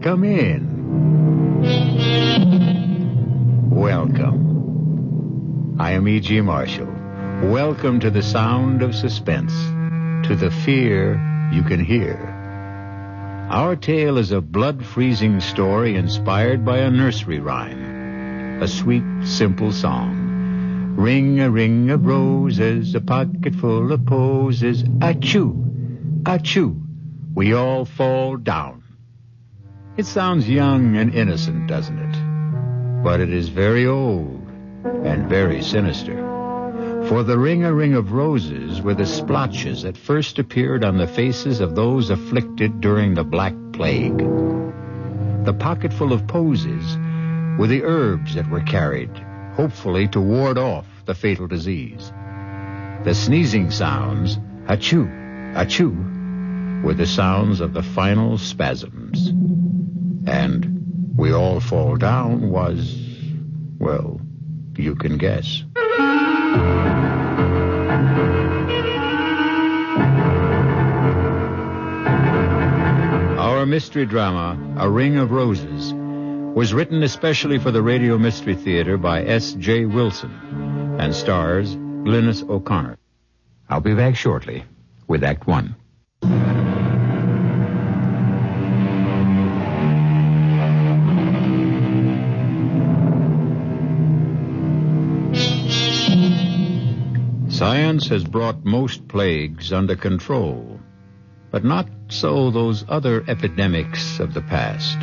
come in. Welcome. I am E.G. Marshall. Welcome to the sound of suspense, to the fear you can hear. Our tale is a blood-freezing story inspired by a nursery rhyme, a sweet, simple song. Ring a ring of roses, a pocket full of posies, achoo, achoo, we all fall down. It sounds young and innocent, doesn't it? But it is very old and very sinister. For the ring-a-ring of roses were the splotches that first appeared on the faces of those afflicted during the Black Plague. The pocketful of posies were the herbs that were carried, hopefully to ward off the fatal disease. The sneezing sounds, achoo, achoo, were the sounds of the final spasms. And we all fall down was, well, you can guess. Our mystery drama, A Ring of Roses, was written especially for the Radio Mystery Theater by S.J. Wilson and stars Glynis O'Connor. I'll be back shortly with Act One. Science has brought most plagues under control, but not so those other epidemics of the past,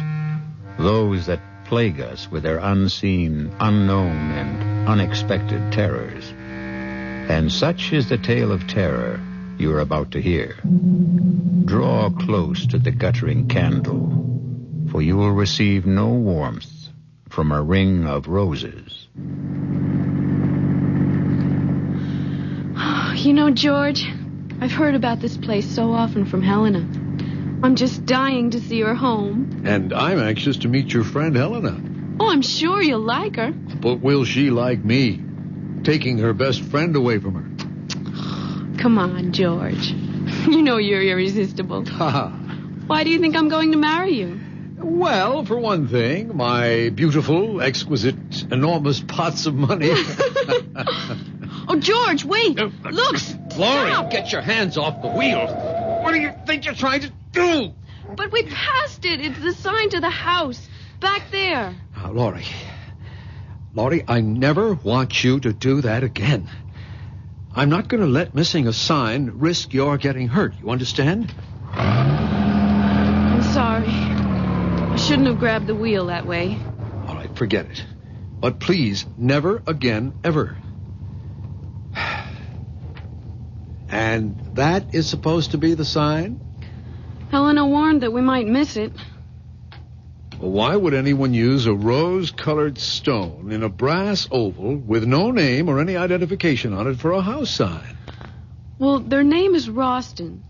those that plague us with their unseen, unknown, and unexpected terrors. And such is the tale of terror you are about to hear. Draw close to the guttering candle, for you will receive no warmth from a ring of roses. You know, George, I've heard about this place so often from Helena. I'm just dying to see her home. And I'm anxious to meet your friend Helena. Oh, I'm sure you'll like her. But will she like me? Taking her best friend away from her. Come on, George. You know you're irresistible. Why do you think I'm going to marry you? Well, for one thing, my beautiful, exquisite, enormous pots of money. Oh, George, wait. Look, Laurie, stop. get your hands off the wheel. What do you think you're trying to do? But we passed it. It's the sign to the house. Back there. Laurie, I never want you to do that again. I'm not going to let missing a sign risk your getting hurt. You understand? I'm sorry. I shouldn't have grabbed the wheel that way. All right, forget it. But please, never again, ever. And that is supposed to be the sign? Helena warned that we might miss it. Well, why would anyone use a rose-colored stone in a brass oval with no name or any identification on it for a house sign? Well, their name is Roston.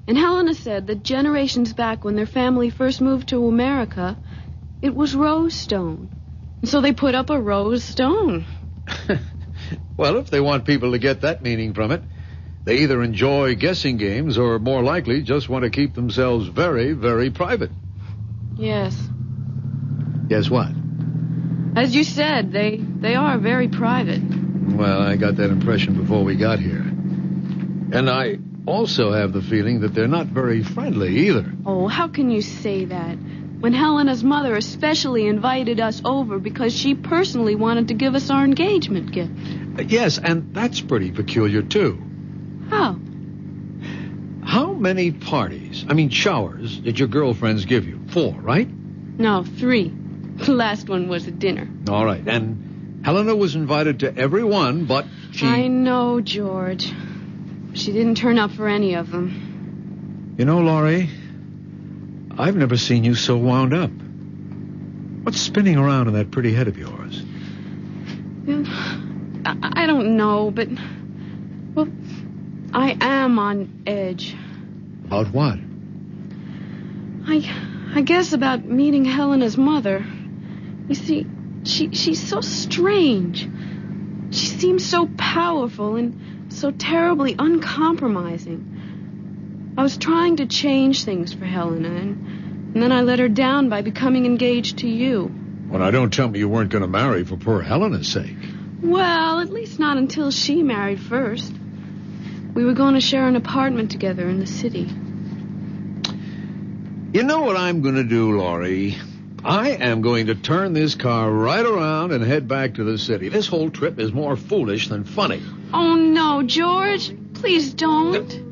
And Helena said that generations back when their family first moved to America, it was rose stone. And so they put up a rose stone. Well, if they want people to get that meaning from it, they either enjoy guessing games or, more likely, just want to keep themselves very, very private. Yes. Guess what? As you said, they are very private. Well, I got that impression before we got here. And I also have the feeling that they're not very friendly either. Oh, how can you say that? When Helena's mother especially invited us over because she personally wanted to give us our engagement gift. Yes, and that's pretty peculiar, too. How? How many showers, did your girlfriends give you? 4, right? No, 3. The last one was at dinner. All right, and Helena was invited to every one, but she... I know, George. She didn't turn up for any of them. You know, Laurie, I've never seen you so wound up. What's spinning around in that pretty head of yours? I don't know, but... Well, I am on edge. About what? I guess about meeting Helena's mother. You see, she's so strange. She seems so powerful and so terribly uncompromising. I was trying to change things for Helena, and And then I let her down by becoming engaged to you. Well, now, don't tell me you weren't going to marry for poor Helena's sake. Well, at least not until she married first. We were going to share an apartment together in the city. You know what I'm going to do, Laurie? I am going to turn this car right around and head back to the city. This whole trip is more foolish than funny. Oh, no, George. Please don't.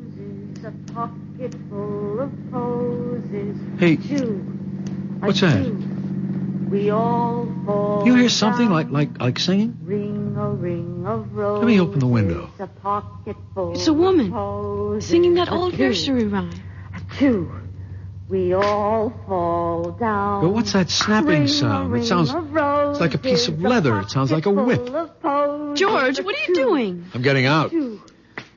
A pocket full of posies. Hey, Achoo, what's that? achoo. We all fall You hear something down. like singing? Ring a ring of roses. Let me open the window. A pocket full It's a woman of posies. singing that old Achoo, nursery rhyme. achoo. We all fall down. But what's that snapping Ring a sound? It ring sounds of roses. like a piece of leather. It sounds like a pocket whip. full of posies. George, what are you doing? I'm getting out. Achoo.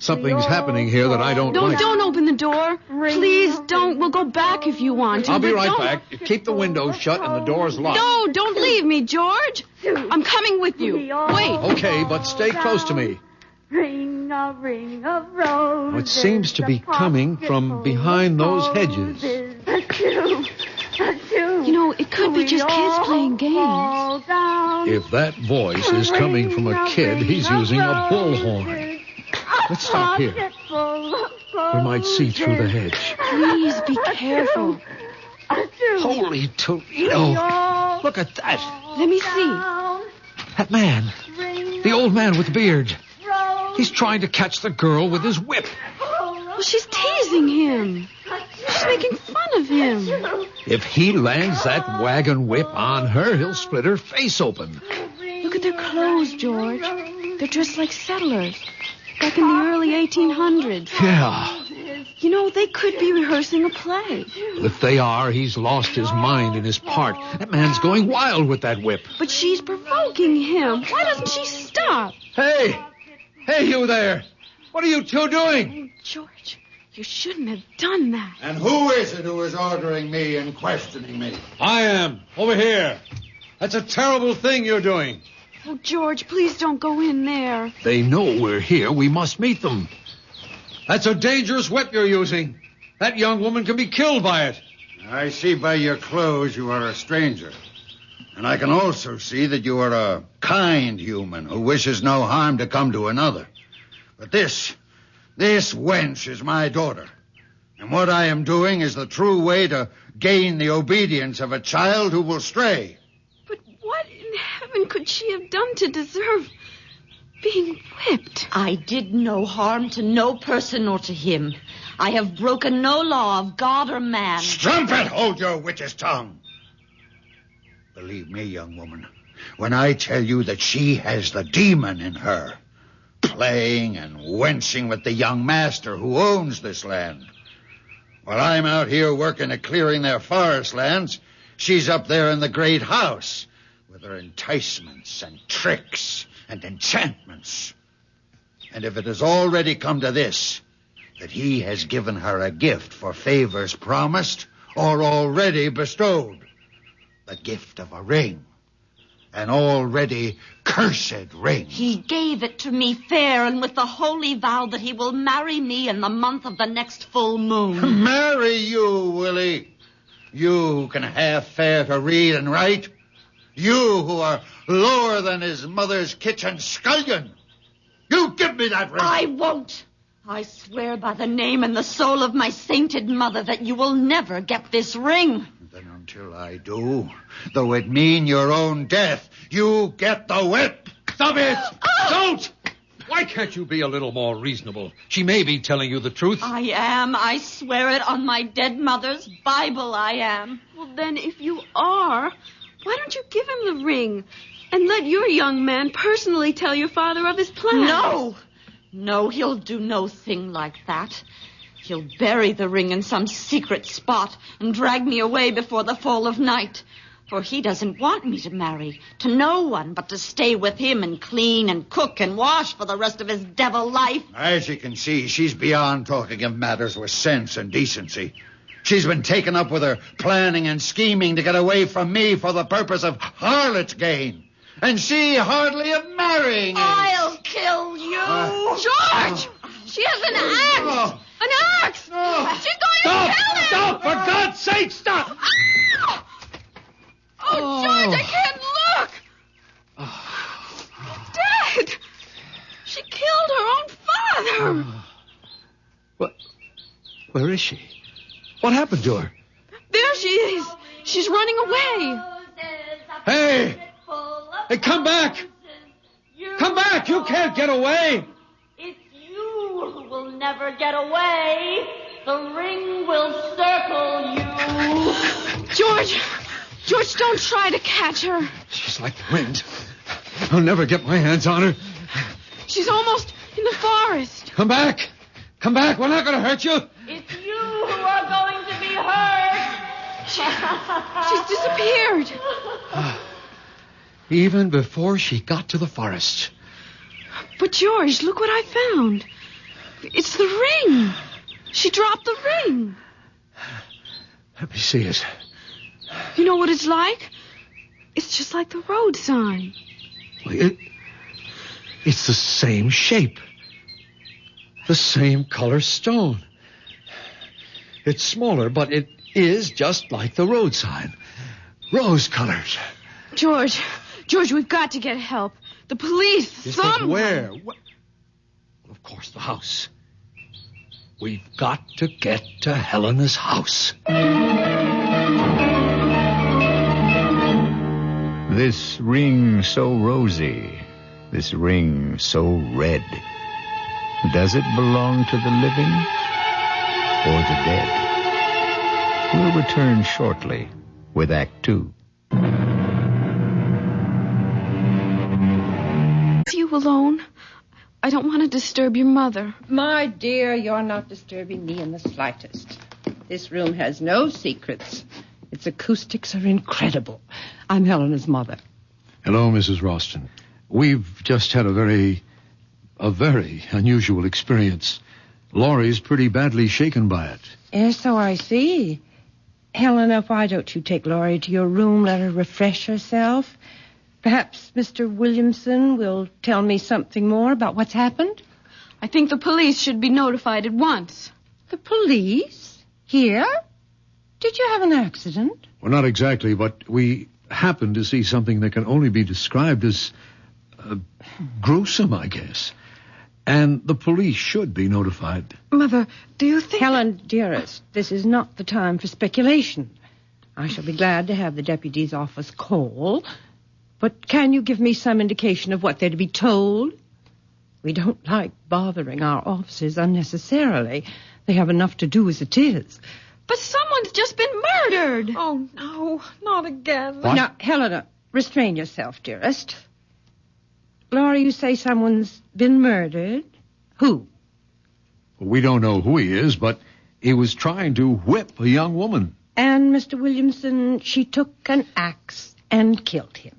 Something's happening here that I don't like. Don't open the door. Please don't. We'll go back if you want to. I'll be but right don't. back. Keep the window shut and the doors locked. No, don't leave me, George. I'm coming with you. Wait. Okay, but stay close to me. Ring a ring of roses. It seems to be coming from behind those hedges. Achoo, achoo. You know, it could be just kids playing games. If that voice is coming from a kid, he's using a bullhorn. Let's stop here. We might see through the hedge. Please be careful. Holy Toledo! Look at that. Let me see. That man. The old man with the beard. He's trying to catch the girl with his whip. Well, she's teasing him. She's making fun of him. If he lands that wagon whip on her, he'll split her face open. Look at their clothes, George. They're dressed like settlers. Back in the early 1800s. Yeah. You know, they could be rehearsing a play. If they are, he's lost his mind in his part. That man's going wild with that whip. But she's provoking him. Why doesn't she stop? Hey! Hey, you there! What are you two doing? George, you shouldn't have done that. And who is it who is ordering me and questioning me? I am. Over here. That's a terrible thing you're doing. Oh, George, please don't go in there. They know we're here. We must meet them. That's a dangerous whip you're using. That young woman can be killed by it. I see by your clothes you are a stranger. And I can also see that you are a kind human who wishes no harm to come to another. But this wench is my daughter. And what I am doing is the true way to gain the obedience of a child who will stray. But what in heaven could she have done to deserve being whipped? I did no harm to no person or to him. I have broken no law of God or man. Strumpet, hold your witch's tongue. Believe me, young woman, when I tell you that she has the demon in her, playing and wenching with the young master who owns this land. While I'm out here working at clearing their forest lands, she's up there in the great house with her enticements and tricks and enchantments. And if it has already come to this, that he has given her a gift for favors promised or already bestowed, the gift of a ring, an already cursed ring. He gave it to me fair and with the holy vow that he will marry me in the month of the next full moon. Marry you, Willie. You who can half fare to read and write. You who are lower than his mother's kitchen scullion. You give me that ring. I won't. I swear by the name and the soul of my sainted mother that you will never get this ring. Then until I do, though it mean your own death, you get the whip. Stop it! Don't! Why can't you be a little more reasonable? She may be telling you the truth. I am. I swear it on my dead mother's Bible I am. Well, then, if you are, why don't you give him the ring and let your young man personally tell your father of his plan? No, he'll do no thing like that. He'll bury the ring in some secret spot and drag me away before the fall of night. For he doesn't want me to marry to no one but to stay with him and clean and cook and wash for the rest of his devil life. As you can see, she's beyond talking of matters with sense and decency. She's been taken up with her planning and scheming to get away from me for the purpose of harlot's gain. And she hardly of marrying. I'll kill you. George! She has an axe! An axe! She's going to kill him! Stop! For God's sake, stop! Ah! Oh, George, I can't look! He's dead! She killed her own father! What? Where is she? What happened to her? There she is! She's running away! Hey! Hey, come back! Come back! You can't get away! It's you who will never get away. The ring will circle you. George, don't try to catch her. She's like the wind. I'll never get my hands on her. She's almost in the forest. Come back! Come back! We're not going to hurt you! It's you who are going to be hurt. She's disappeared. Even before she got to the forest. But, George, look what I found. It's the ring. She dropped the ring. Let me see it. You know what it's like? It's just like the road sign. It's the same shape. The same color stone. It's smaller, but it is just like the road sign. Rose-colored. George, we've got to get help. The police, Yes, someone. but where? Well, of course, the house. We've got to get to Helena's house. This ring so rosy, this ring so red. Does it belong to the living or the dead? We'll return shortly with Act 2. You alone? I don't want to disturb your mother. My dear, you're not disturbing me in the slightest. This room has no secrets. Its acoustics are incredible. I'm Helena's mother. Hello, Mrs. Roston. We've just had a very unusual experience. Laurie's pretty badly shaken by it. Yes, so I see. Helena, why don't you take Laurie to your room, let her refresh herself? Perhaps Mr. Williamson will tell me something more about what's happened? I think the police should be notified at once. The police? Here? Did you have an accident? Well, not exactly, but we happened to see something that can only be described as gruesome, I guess. And the police should be notified. Mother, do you think... Helen, dearest, this is not the time for speculation. I shall be glad to have the deputy's office call. But can you give me some indication of what they're to be told? We don't like bothering our officers unnecessarily. They have enough to do as it is. But someone's just been murdered. Oh, no, not again. What? Now, Helena, restrain yourself, dearest. Laura, you say someone's been murdered? Who? We don't know who he is, but he was trying to whip a young woman. And Mr. Williamson, she took an axe and killed him.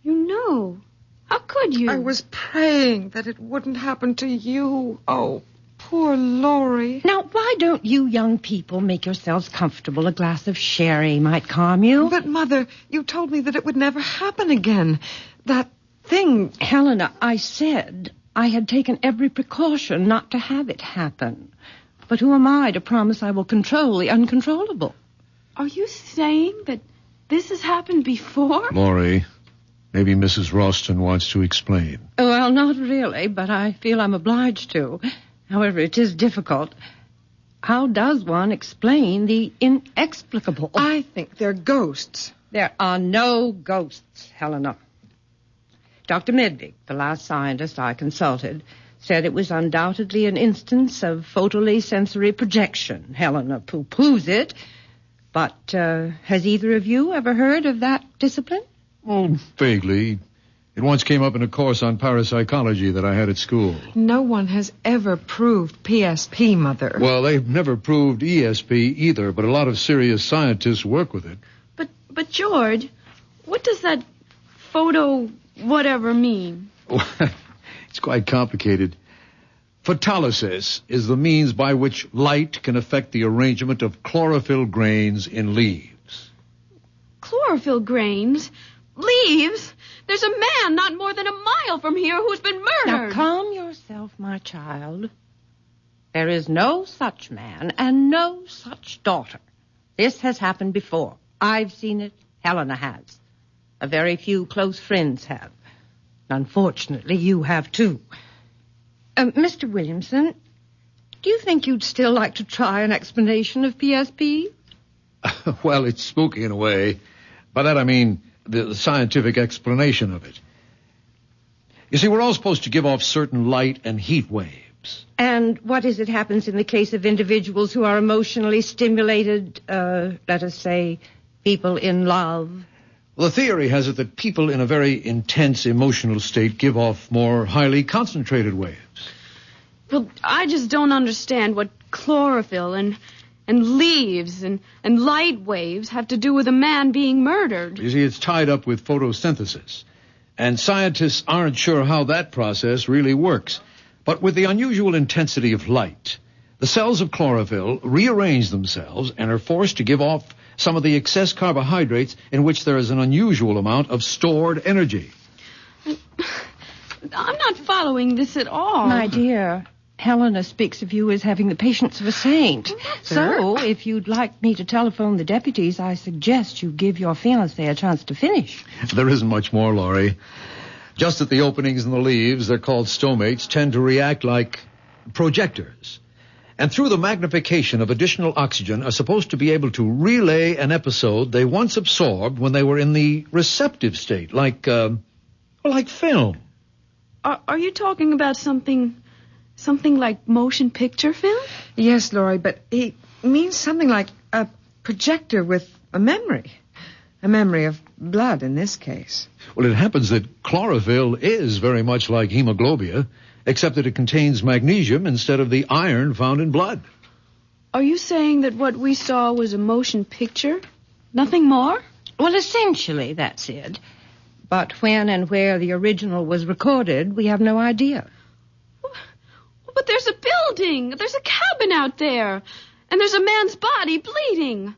You know. How could you? I was praying that it wouldn't happen to you. Oh, poor Laurie. Now, why don't you young people make yourselves comfortable? A glass of sherry might calm you. But, Mother, you told me that it would never happen again. That thing... Helena, I said I had taken every precaution not to have it happen. But who am I to promise I will control the uncontrollable? Are you saying that this has happened before? Laurie, maybe Mrs. Roston wants to explain. Well, not really, but I feel I'm obliged to. However, it is difficult. How does one explain the inexplicable? I think they're ghosts. There are no ghosts, Helena. Dr. Medvig, the last scientist I consulted, said it was undoubtedly an instance of photally sensory projection. Helena pooh-poohs it. But has either of you ever heard of that discipline? Oh, vaguely. It once came up in a course on parapsychology that I had at school. No one has ever proved PSP, Mother. Well, they've never proved ESP either, but a lot of serious scientists work with it. But George, what does that photo whatever mean? It's quite complicated. Photolysis is the means by which light can affect the arrangement of chlorophyll grains in leaves. Chlorophyll grains? Leaves? There's a man not more than a mile from here who's been murdered. Now, calm yourself, my child. There is no such man and no such daughter. This has happened before. I've seen it. Helena has. A very few close friends have. Unfortunately, you have too. Mr. Williamson, do you think you'd still like to try an explanation of PSP? Well, it's spooky in a way. By that I mean the scientific explanation of it. You see, we're all supposed to give off certain light and heat waves. And what is it happens in the case of individuals who are emotionally stimulated, let us say, people in love? Well, the theory has it that people in a very intense emotional state give off more highly concentrated waves. Well, I just don't understand what chlorophyll and leaves and light waves have to do with a man being murdered. You see, it's tied up with photosynthesis. And scientists aren't sure how that process really works. But with the unusual intensity of light, the cells of chlorophyll rearrange themselves and are forced to give off some of the excess carbohydrates in which there is an unusual amount of stored energy. I'm not following this at all. My dear, Helena speaks of you as having the patience of a saint. So, if you'd like me to telephone the deputies, I suggest you give your fiancé a chance to finish. There isn't much more, Laurie. Just at the openings in the leaves, they're called stomates, tend to react like projectors. And through the magnification of additional oxygen are supposed to be able to relay an episode they once absorbed when they were in the receptive state, like film. Are you talking about something like motion picture film? Yes, Laurie, but he means something like a projector with a memory. A memory of blood in this case. Well, it happens that chlorophyll is very much like hemoglobia, except that it contains magnesium instead of the iron found in blood. Are you saying that what we saw was a motion picture? Nothing more? Well, essentially, that's it. But when and where the original was recorded, we have no idea. But there's a building. There's a cabin out there. And there's a man's body bleeding.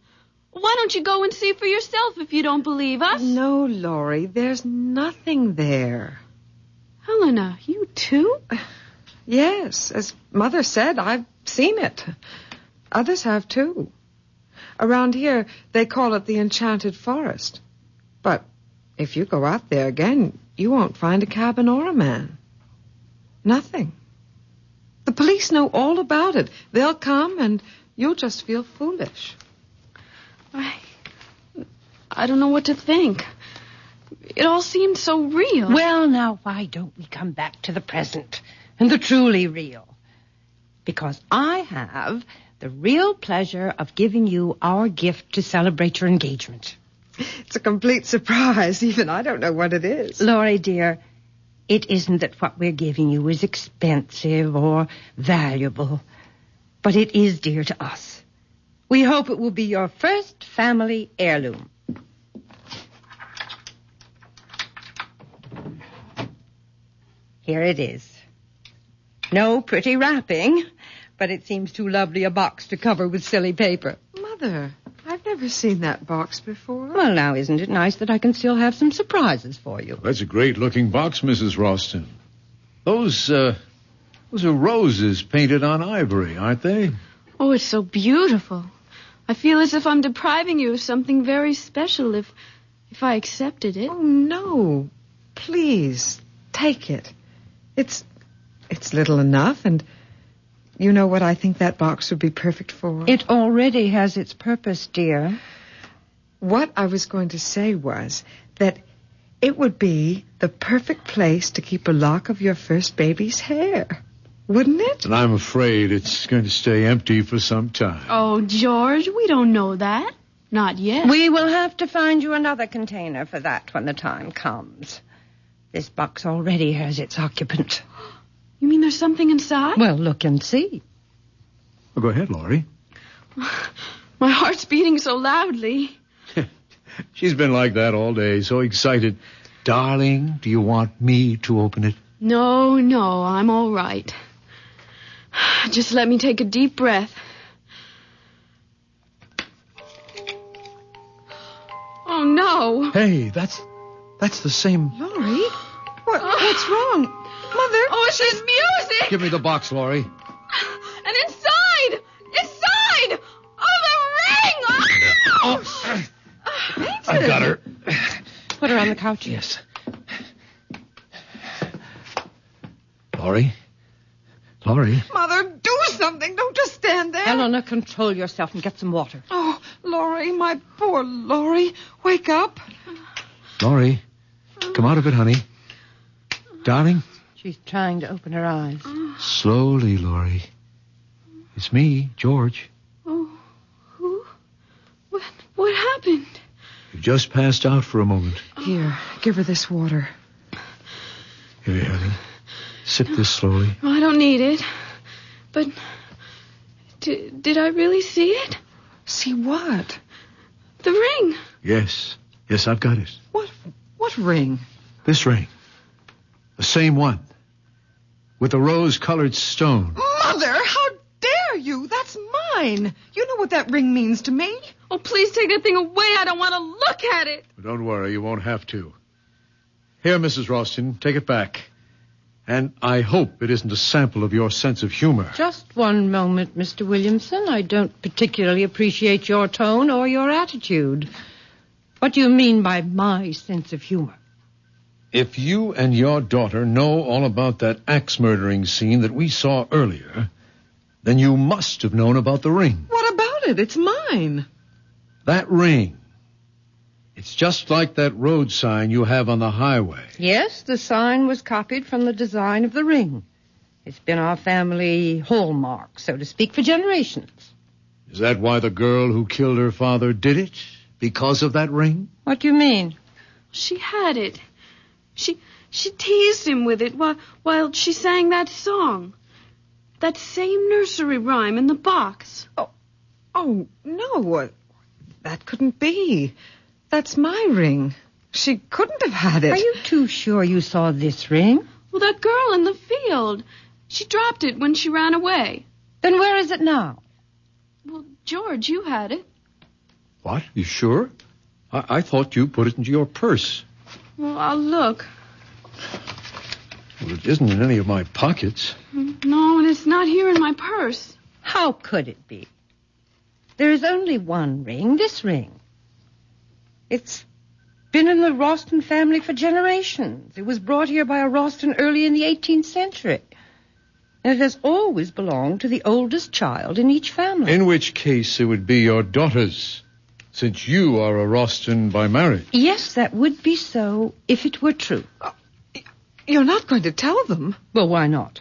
Why don't you go and see for yourself if you don't believe us? No, Laurie, there's nothing there. Helena, you too? Yes, as Mother said, I've seen it. Others have too. Around here, they call it the Enchanted Forest. But if you go out there again, you won't find a cabin or a man. Nothing. The police know all about it. They'll come and you'll just feel foolish. I don't know what to think. It all seemed so real. Well, now, why don't we come back to the present and the truly real? Because I have the real pleasure of giving you our gift to celebrate your engagement. It's a complete surprise. Even I don't know what it is. Laurie, dear, it isn't that what we're giving you is expensive or valuable, but it is dear to us. We hope it will be your first family heirloom. Here it is. No pretty wrapping, but it seems too lovely a box to cover with silly paper. Mother, I've never seen that box before. Well, now, isn't it nice that I can still have some surprises for you? That's a great-looking box, Mrs. Roston. Those are roses painted on ivory, aren't they? Oh, it's so beautiful. I feel as if I'm depriving you of something very special if I accepted it. Oh, no. Please, take it. It's little enough, and you know what I think that box would be perfect for? It already has its purpose, dear. What I was going to say was that it would be the perfect place to keep a lock of your first baby's hair. Wouldn't it? And I'm afraid it's going to stay empty for some time. Oh, George, we don't know that. Not yet. We will have to find you another container for that when the time comes. This box already has its occupant. You mean there's something inside? Well, look and see. Well, go ahead, Laurie. My heart's beating so loudly. She's been like that all day, so excited. Darling, do you want me to open it? No, I'm all right. Just let me take a deep breath. Oh, no. Hey, that's the same... Laurie? What's wrong? Mother? Oh, it's this music! Give me the box, Laurie. And inside I've got her. Put her on the couch. Yes. Laurie? Mother, do something. Don't just stand there. Helena, control yourself and get some water. Oh, Laurie, my poor Laurie. Wake up. Laurie, come out of it, honey. Darling? She's trying to open her eyes. Slowly, Laurie. It's me, George. Oh, who? What happened? You just passed out for a moment. Here, give her this water. Here, honey. Sip this slowly. Oh, I don't need it. But did I really see it? See what? The ring. Yes, I've got it. What ring? This ring. The same one. With the rose-colored stone. Mother, how dare you? That's mine. You know what that ring means to me. Oh, please take that thing away. I don't want to look at it. Don't worry, you won't have to. Here, Mrs. Roston, take it back. And I hope it isn't a sample of your sense of humor. Just one moment, Mr. Williamson. I don't particularly appreciate your tone or your attitude. What do you mean by my sense of humor? If you and your daughter know all about that axe-murdering scene that we saw earlier, then you must have known about the ring. What about it? It's mine. That ring. It's just like that road sign you have on the highway. Yes, the sign was copied from the design of the ring. It's been our family hallmark, so to speak, for generations. Is that why the girl who killed her father did it? Because of that ring? What do you mean? She had it. She teased him with it while she sang that song. That same nursery rhyme in the box. Oh, no. That couldn't be. That's my ring. She couldn't have had it. Are you too sure you saw this ring? Well, that girl in the field. She dropped it when she ran away. Then where is it now? Well, George, you had it. What? You sure? I thought you put it into your purse. Well, I'll look. Well, it isn't in any of my pockets. No, and it's not here in my purse. How could it be? There is only one ring, this ring. It's been in the Roston family for generations. It was brought here by a Roston early in the 18th century. And it has always belonged to the oldest child in each family. In which case it would be your daughter's, since you are a Roston by marriage. Yes, that would be so if it were true. You're not going to tell them? Well, why not?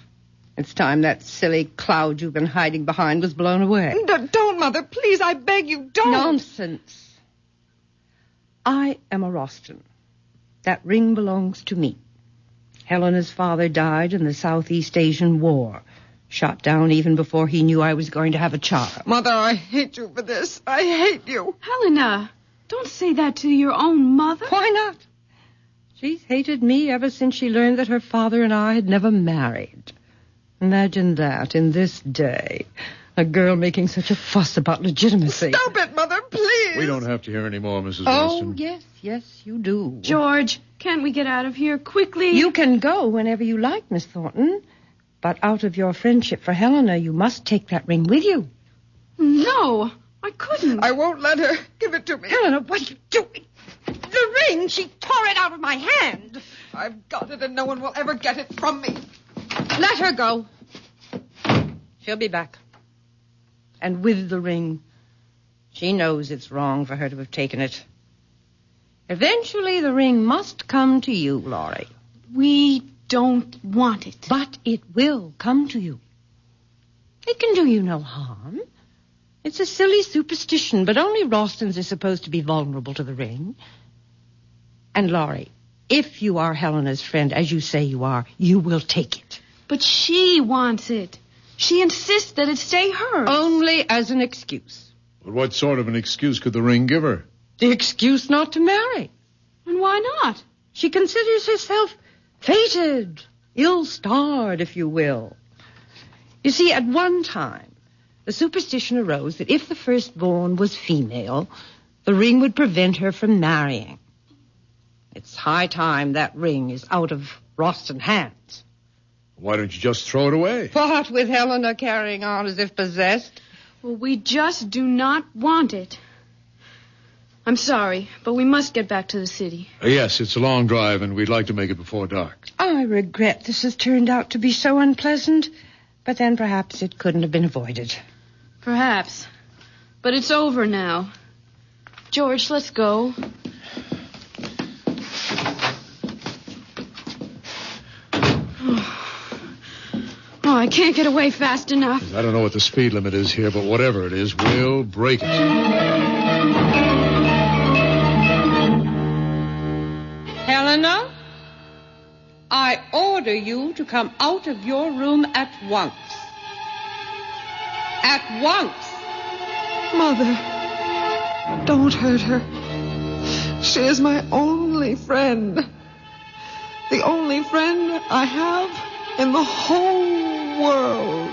It's time that silly cloud you've been hiding behind was blown away. Don't, Mother. Please, I beg you, don't. Nonsense. I am a Roston. That ring belongs to me. Helena's father died in the Southeast Asian War, shot down even before he knew I was going to have a child. Mother, I hate you for this. I hate you. Helena, don't say that to your own mother. Why not? She's hated me ever since she learned that her father and I had never married. Imagine that in this day. A girl making such a fuss about legitimacy. Stop it, Mother, please. We don't have to hear any more, Mrs. Oh, Roston. yes, you do. George, can't we get out of here quickly? You can go whenever you like, Miss Thornton. But out of your friendship for Helena, you must take that ring with you. No, I couldn't. I won't let her. Give it to me. Helena, what are you doing? The ring! She tore it out of my hand. I've got it, and no one will ever get it from me. Let her go. She'll be back. And with the ring. She knows it's wrong for her to have taken it. Eventually, the ring must come to you, Laurie. We don't want it. But it will come to you. It can do you no harm. It's a silly superstition, but only Rostons are supposed to be vulnerable to the ring. And, Laurie, if you are Helena's friend, as you say you are, you will take it. But she wants it. She insists that it stay hers. Only as an excuse. But what sort of an excuse could the ring give her? The excuse not to marry. And why not? She considers herself fated, ill-starred, if you will. You see, at one time, the superstition arose that if the firstborn was female, the ring would prevent her from marrying. It's high time that ring is out of Roston hands. Why don't you just throw it away? What with Helena carrying on as if possessed? Well, we just do not want it. I'm sorry, but we must get back to the city. Yes, it's a long drive, and we'd like to make it before dark. I regret this has turned out to be so unpleasant, but then perhaps it couldn't have been avoided. Perhaps. But it's over now. George, let's go. Oh, I can't get away fast enough. I don't know what the speed limit is here, but whatever it is, we'll break it. Helena, I order you to come out of your room at once. At once. Mother, don't hurt her. She is my only friend. The only friend I have in the whole world.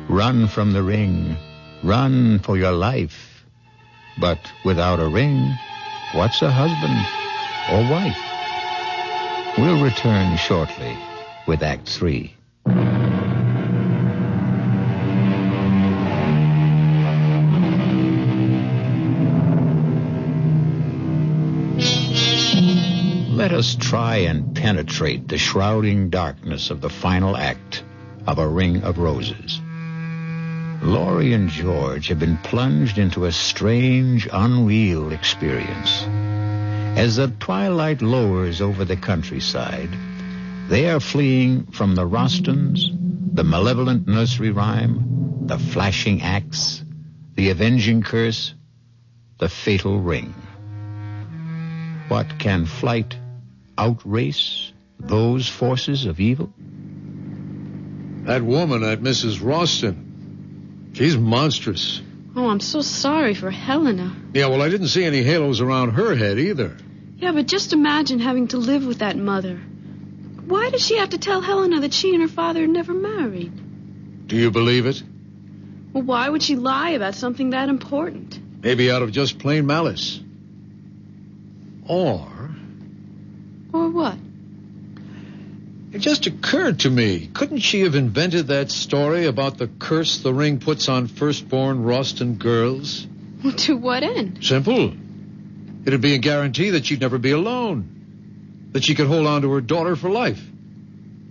Run from the ring. Run for your life. But without a ring, what's a husband or wife? We'll return shortly with Act 3. Let us try and penetrate the shrouding darkness of the final act of A Ring of Roses. Laurie and George have been plunged into a strange, unreal experience. As the twilight lowers over the countryside, they are fleeing from the Rostons, the malevolent nursery rhyme, the flashing axe, the avenging curse, the fatal ring. What can flight outrace those forces of evil? That woman, that Mrs. Roston, she's monstrous. Oh, I'm so sorry for Helena. Yeah, well, I didn't see any halos around her head either. Yeah, but just imagine having to live with that mother. Why did she have to tell Helena that she and her father had never married? Do you believe it? Well, why would she lie about something that important? Maybe out of just plain malice. Or what? it just occurred to me, couldn't she have invented that story about the curse the ring puts on firstborn Roston girls? Well, to what end? Simple. It'd be a guarantee that she'd never be alone. That she could hold on to her daughter for life.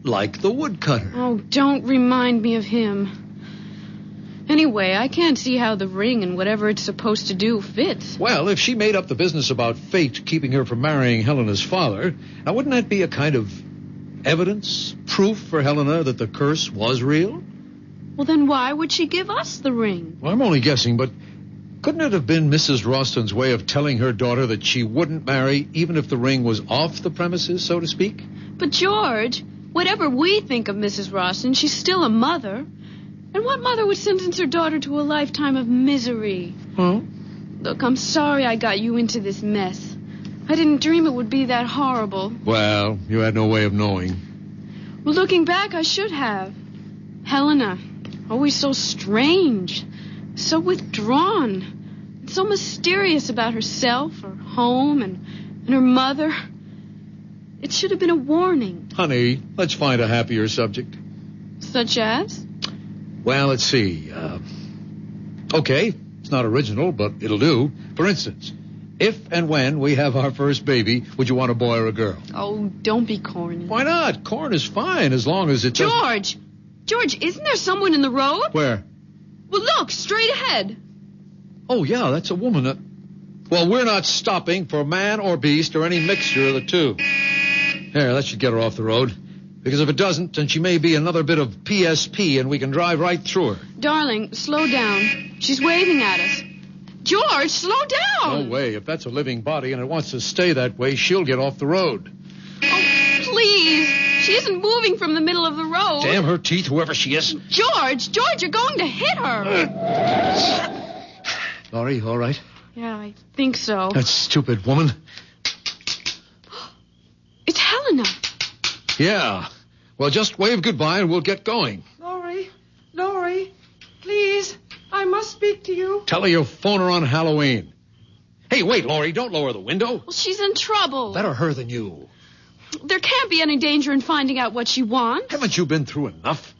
Like the woodcutter. Oh, don't remind me of him. Anyway, I can't see how the ring and whatever it's supposed to do fits. Well, if she made up the business about fate keeping her from marrying Helena's father, now wouldn't that be a kind of evidence, proof for Helena that the curse was real? Well, then why would she give us the ring? Well, I'm only guessing, but couldn't it have been Mrs. Roston's way of telling her daughter that she wouldn't marry even if the ring was off the premises, so to speak? But, George, whatever we think of Mrs. Roston, she's still a mother. And what mother would sentence her daughter to a lifetime of misery? Huh? Look, I'm sorry I got you into this mess. I didn't dream it would be that horrible. Well, you had no way of knowing. Well, looking back, I should have. Helena, always so strange, so withdrawn, so mysterious about herself, her home, and her mother. It should have been a warning. Honey, let's find a happier subject. Such as? Well, let's see. Okay, it's not original, but it'll do. For instance, if and when we have our first baby, would you want a boy or a girl? Oh, don't be corny. Why not? Corn is fine as long as it doesn't... George! George, isn't there someone in the road? Where? Well, look, straight ahead. Oh, yeah, that's a woman. Well, we're not stopping for man or beast or any mixture of the two. There, that should get her off the road. Because if it doesn't, then she may be another bit of PSP and we can drive right through her. Darling, slow down. She's waving at us. George, slow down! No way. If that's a living body and it wants to stay that way, she'll get off the road. Oh, please. She isn't moving from the middle of the road. Damn her teeth, whoever she is. George, you're going to hit her. Laurie, all right? Yeah, I think so. That stupid woman. It's Helena. Yeah. Well, just wave goodbye and we'll get going. Laurie, please, I must speak to you. Tell her you'll phone her on Halloween. Hey, wait, Laurie, don't lower the window. Well, she's in trouble. Better her than you. There can't be any danger in finding out what she wants. Haven't you been through enough?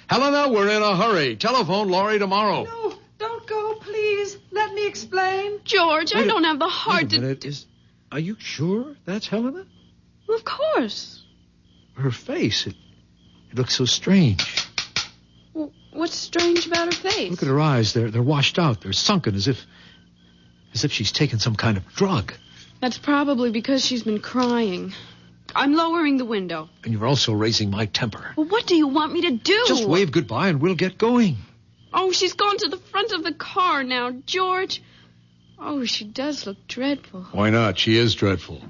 Helena, we're in a hurry. Telephone Laurie tomorrow. No, don't go, please. Let me explain. George, I don't have the heart Wait a minute. Are you sure that's Helena? Well, of course. Her face, it looks so strange. Well, what's strange about her face? Look at her eyes. They're washed out. They're sunken as if she's taken some kind of drug. That's probably because she's been crying. I'm lowering the window. And you're also raising my temper. Well, what do you want me to do? Just wave goodbye and we'll get going. Oh, she's gone to the front of the car now, George. Oh, she does look dreadful. Why not? She is dreadful.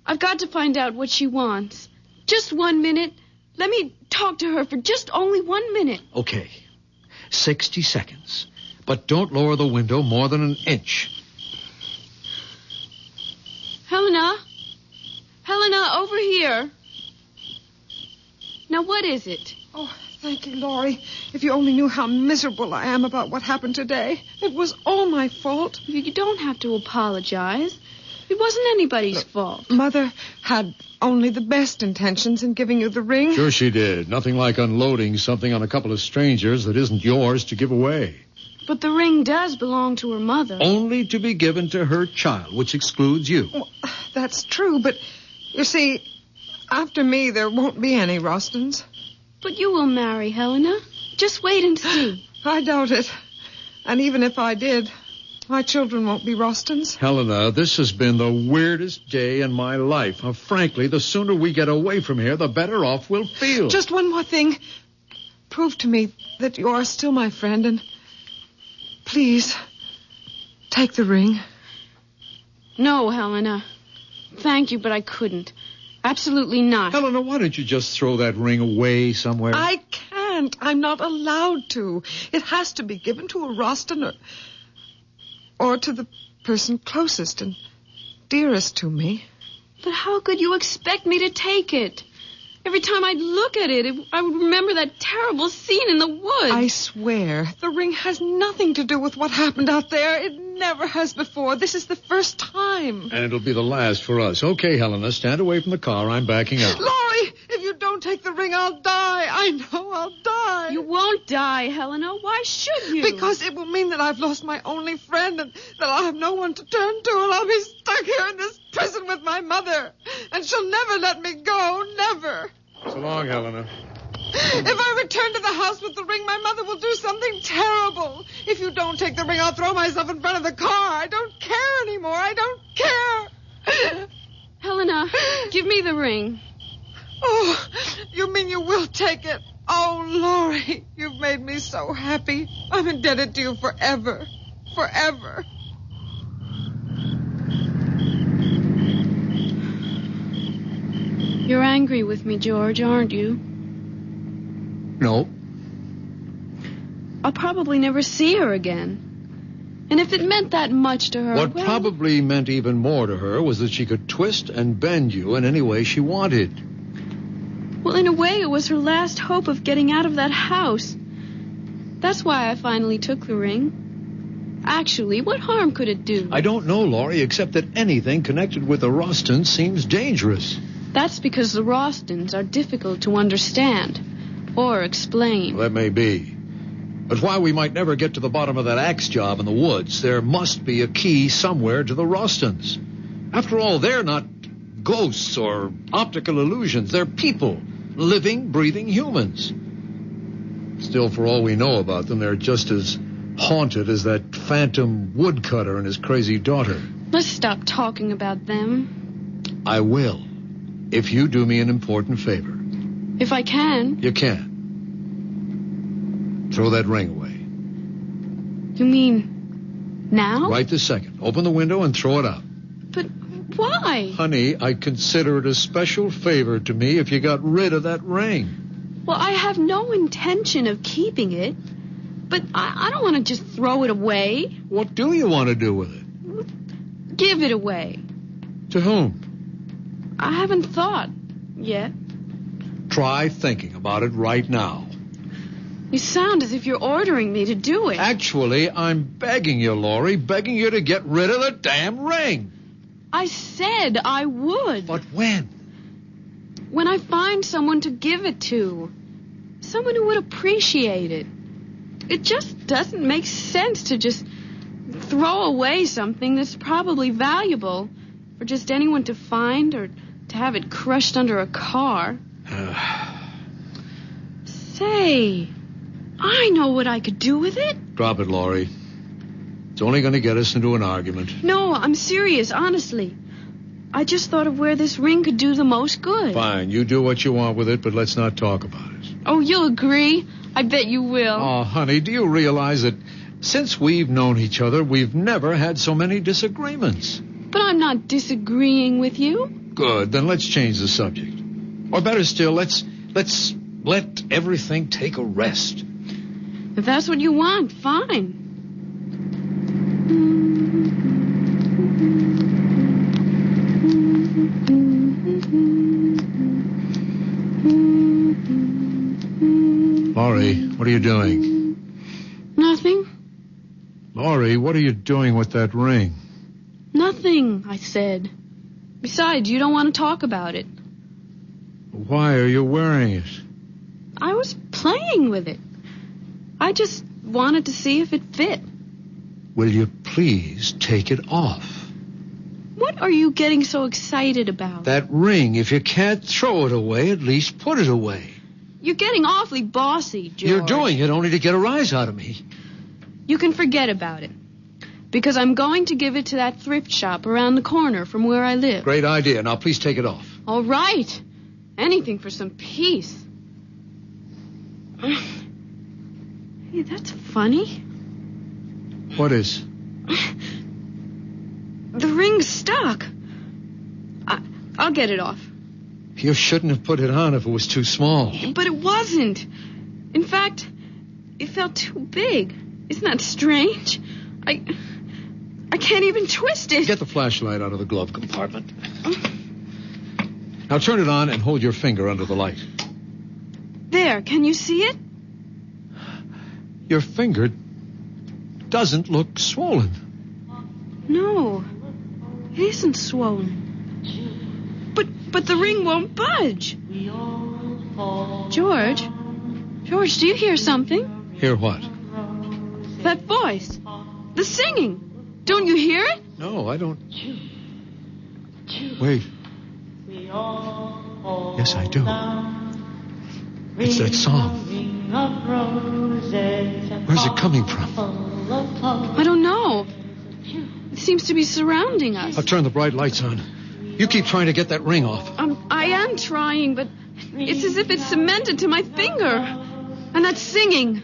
I've got to find out what she wants. Just 1 minute. Let me talk to her for just only 1 minute. Okay. 60 seconds. But don't lower the window more than an inch. Helena? Helena, over here. Now, what is it? Oh, thank you, Laurie. If you only knew how miserable I am about what happened today. It was all my fault. You don't have to apologize. It wasn't anybody's fault. Mother had only the best intentions in giving you the ring. Sure she did. Nothing like unloading something on a couple of strangers that isn't yours to give away. But the ring does belong to her mother. Only to be given to her child, which excludes you. Well, that's true, but you see, after me, there won't be any Rostons. But you will marry, Helena. Just wait and see. I doubt it. And even if I did, my children won't be Rostons. Helena, this has been the weirdest day in my life. Frankly, the sooner we get away from here, the better off we'll feel. Just one more thing. Prove to me that you are still my friend, and please, take the ring. No, Helena. Thank you, but I couldn't. Absolutely not. Helena, why don't you just throw that ring away somewhere? I can't. I'm not allowed to. It has to be given to a Roston or to the person closest and dearest to me. But how could you expect me to take it? Every time I'd look at it, I would remember that terrible scene in the woods. I swear, the ring has nothing to do with what happened out there. It never has before. This is the first time. And it'll be the last for us. Okay, Helena, stand away from the car. I'm backing up. Laurie, if you don't take the ring, I'll die. I know I'll die. You won't die, Helena. Why should you? Because it will mean that I've lost my only friend and that I'll have no one to turn to, and I'll be stuck here in this prison with my mother. And she'll never let me go. Never. So long, Helena. If I return to the house with the ring, my mother will do something terrible. If you don't take the ring, I'll throw myself in front of the car. I don't care anymore. I don't care. Helena, give me the ring. Oh, you mean you will take it? Oh, Laurie, you've made me so happy. I'm indebted to you forever. Forever. You're angry with me, George, aren't you? No. I'll probably never see her again. And if it meant that much to her... What probably meant even more to her was that she could twist and bend you in any way she wanted. Well, in a way, it was her last hope of getting out of that house. That's why I finally took the ring. Actually, what harm could it do? I don't know, Laurie, except that anything connected with the Rostons seems dangerous. That's because the Rostons are difficult to understand or explain. Well, that may be. But while we might never get to the bottom of that axe job in the woods, there must be a key somewhere to the Rostons. After all, they're not ghosts or optical illusions. They're people, living, breathing humans. Still, for all we know about them, they're just as haunted as that phantom woodcutter and his crazy daughter. Let's stop talking about them. I will. If you do me an important favor. If I can. You can. Throw that ring away. You mean now? Right this second. Open the window and throw it out. But why? Honey, I'd consider it a special favor to me if you got rid of that ring. Well, I have no intention of keeping it. But I don't want to just throw it away. What do you want to do with it? Give it away. To whom? I haven't thought yet. Try thinking about it right now. You sound as if you're ordering me to do it. Actually, I'm begging you, Laurie, begging you to get rid of the damn ring. I said I would. But when? When I find someone to give it to. Someone who would appreciate it. It just doesn't make sense to just throw away something that's probably valuable for just anyone to find or to have it crushed under a car. Say, I know what I could do with it. Drop it, Laurie. It's only going to get us into an argument. No, I'm serious, honestly. I just thought of where this ring could do the most good. Fine, you do what you want with it, but let's not talk about it. Oh, you'll agree? I bet you will. Oh, honey, do you realize that since we've known each other, we've never had so many disagreements? But I'm not disagreeing with you. Good, then let's change the subject. Or better still, let's let everything take a rest. If that's what you want, fine. Laurie, what are you doing? Nothing. Laurie, what are you doing with that ring? Nothing, I said. Besides, you don't want to talk about it. Why are you wearing it? I was playing with it. I just wanted to see if it fit. Will you please take it off? What are you getting so excited about? That ring, if you can't throw it away, at least put it away. You're getting awfully bossy, George. You're doing it only to get a rise out of me. You can forget about it. Because I'm going to give it to that thrift shop around the corner from where I live. Great idea. Now, please take it off. All right. Anything for some peace. Hey, that's funny. What is? The ring's stuck. I'll get it off. You shouldn't have put it on if it was too small. But it wasn't. In fact, it felt too big. Isn't that strange? I can't even twist it. Get the flashlight out of the glove compartment. Now turn it on and hold your finger under the light. There, can you see it? Your finger doesn't look swollen. No, it isn't swollen. But the ring won't budge. George, do you hear something? Hear what? That voice. The singing. Don't you hear it? No, I don't. Wait. Yes, I do. It's that song. Where's it coming from? I don't know. It seems to be surrounding us. I'll turn the bright lights on. You keep trying to get that ring off. I am trying, but it's as if it's cemented to my finger. And that singing.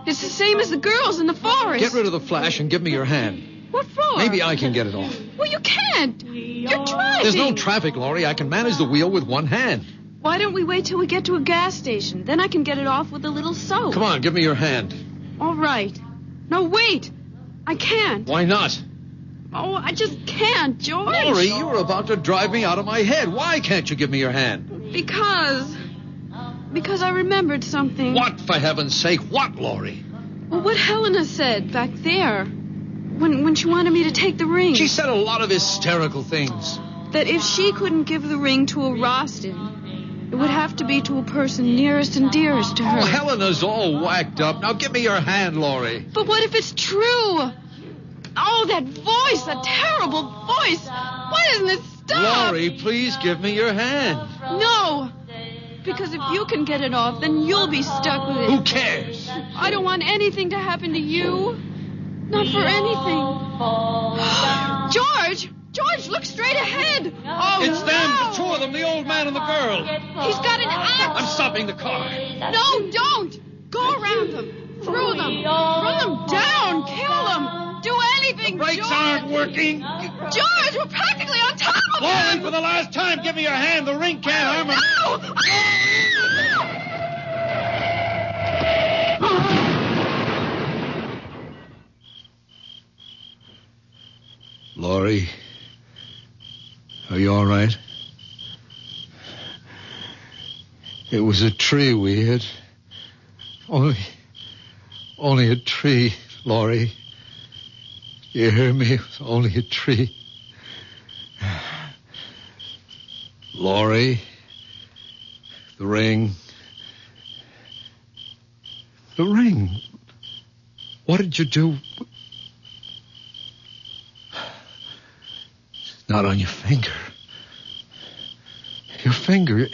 It's the same as the girls in the forest. Get rid of the flash and give me your hand. What for? Maybe I can get it off. Well, you can't. You're driving. There's no traffic, Laurie. I can manage the wheel with one hand. Why don't we wait till we get to a gas station? Then I can get it off with a little soap. Come on, give me your hand. All right. No, wait. I can't. Why not? Oh, I just can't, George. Laurie, you were about to drive me out of my head. Why can't you give me your hand? Because I remembered something. What, for heaven's sake? What, Laurie? Well, what Helena said back there. When she wanted me to take the ring. She said a lot of hysterical things. That if she couldn't give the ring to a Roston, it would have to be to a person nearest and dearest to her. Oh, Helena's all whacked up. Now give me your hand, Laurie. But what if it's true? Oh, that voice, that terrible voice. Why doesn't it stop? Laurie, please give me your hand. No. Because if you can get it off, then you'll be stuck with it. Who cares? I don't want anything to happen to you. Not for anything. George, look straight ahead. Oh, it's them, the two of them, the old man and the girl. He's got an axe. I'm stopping the car. No, don't. Go around them. Through them. Run them down. Kill them. Do anything, The brakes aren't working. George, we're practically on top of them. Laurie, for the last time, give me your hand. The ring can't harm him. No! Laurie, are you all right? It was a tree we hit. Only a tree, Laurie. You hear me? It was only a tree. Laurie, the ring. The ring. What did you do? Not on your finger. Your finger.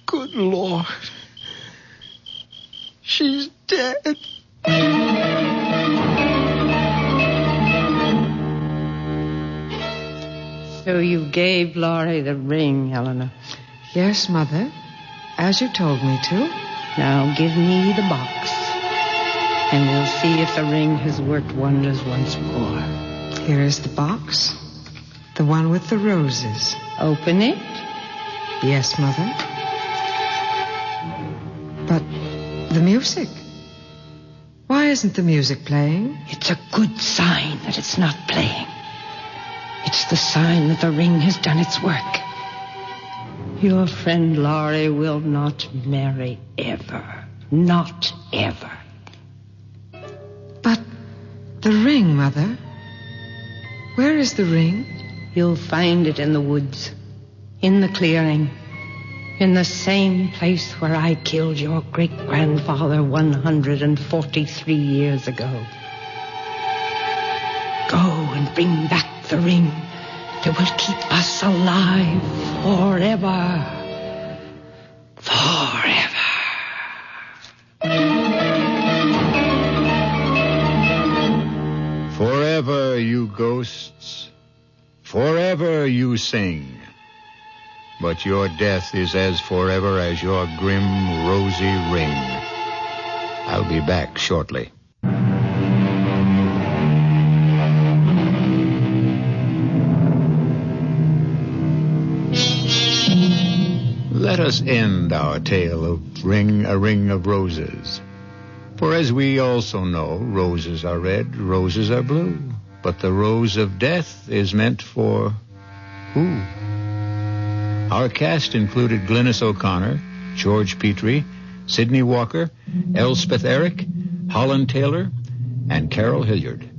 Good Lord. She's dead. So you gave Laurie the ring, Eleanor. Yes, Mother, as you told me to. Now give me the box, and we'll see if the ring has worked wonders once more. Here is the box. The one with the roses. Open it. Yes, Mother. But the music. Why isn't the music playing? It's a good sign that it's not playing. It's the sign that the ring has done its work. Your friend Laurie will not marry ever. Not ever. But the ring, Mother. Where is the ring? You'll find it in the woods. In the clearing. In the same place where I killed your great-grandfather 143 years ago. Go and bring back the ring that will keep us alive forever. Forever. Forever, you ghosts. Forever you sing. But your death is as forever as your grim, rosy ring. I'll be back shortly. Let us end our tale of A Ring of Roses. For as we also know, roses are red, roses are blue. But the rose of death is meant for who? Our cast included Glynis O'Connor, George Petrie, Sidney Walker, Elspeth Eric, Holland Taylor, and Carol Hilliard.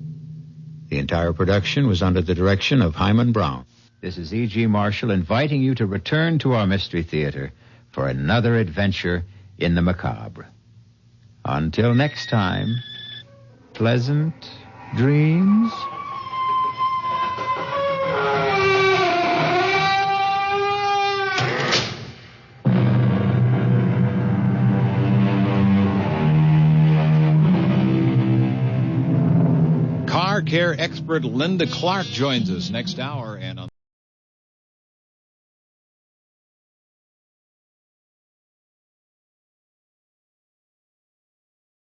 The entire production was under the direction of Hyman Brown. This is E.G. Marshall inviting you to return to our Mystery Theater for another adventure in the macabre. Until next time, pleasant dreams. Car care expert Linda Clark joins us next hour and on